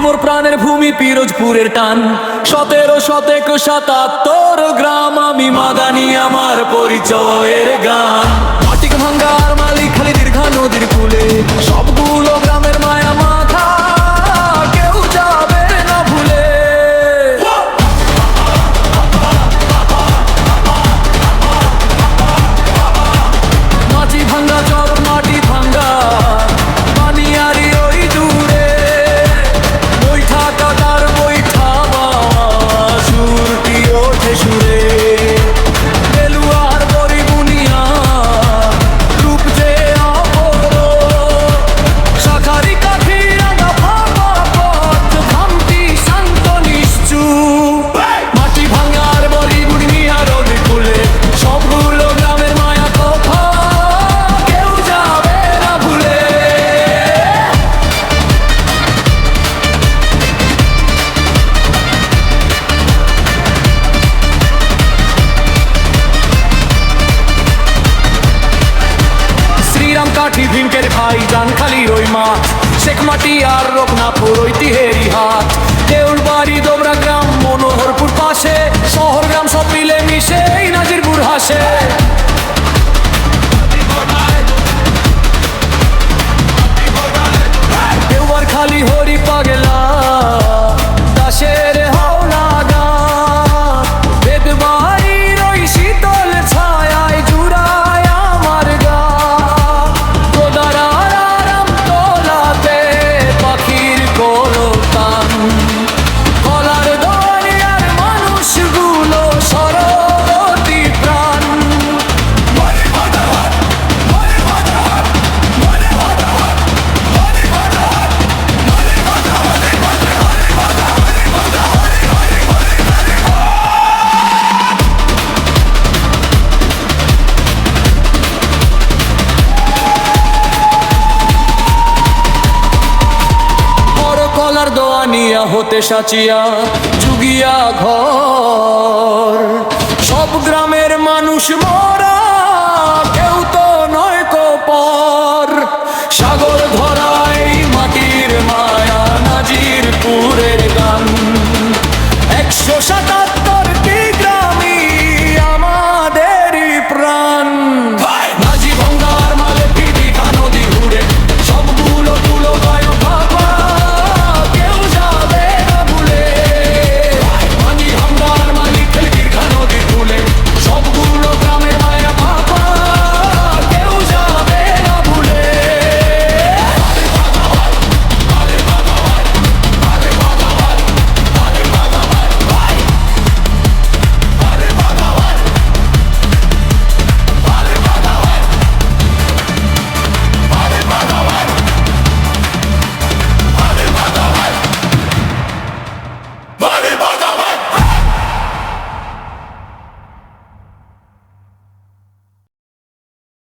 মোর প্রাণের ভূমি পিরোজপুরের টান 1777 গ্রাম আমি মাদানি আমার পরিচয়ের গান মাটিক ভাঙ্গার মালিক খালি দীর্ঘা নদীর কূলে সবগুলো গ্রামের মায়া মাথা কেউ যাবে না ভুলে মাটি ভাঙ্গা চর মাটি ভাঙ্গা বানিয়ারি ওই দূরে সুরে বেলুয়ার বরি বুনিয়া রূপ যে অপর শাখারি কাঠি রাঙা ভাঙা পথ থামতি শান্ত নিশ্চুপ মাটি ভাঙার বরি বুনিয়া রোদ কুলে সবগুলো গ্রামের মায়া কথা কেউ যাবে না ভুলে কাঠি ভিনকের ভাই জানখালির ওই মাঠ শেখ মাটি আর রঘুনাথপুর ঐতিহেরি হাট দেউলবাড়ি দোবরা গ্রাম মনোহরপুর পাশে শহর গ্রাম সব মিলে মিশে নাজিরপুর হাসে দেওয়ার খালি হরি পাগলা দাসের হাওলা গান বেদবাড়ির ওই শীতল ছায়ায় জুড়ায় আমার গা কলার দরিয়ার মানুষগুলো সরবতি প্রাণ কলার দোয়ানিয়া হতে সাচিয়া যুগিয়া ঘর সব গ্রামের মানুষ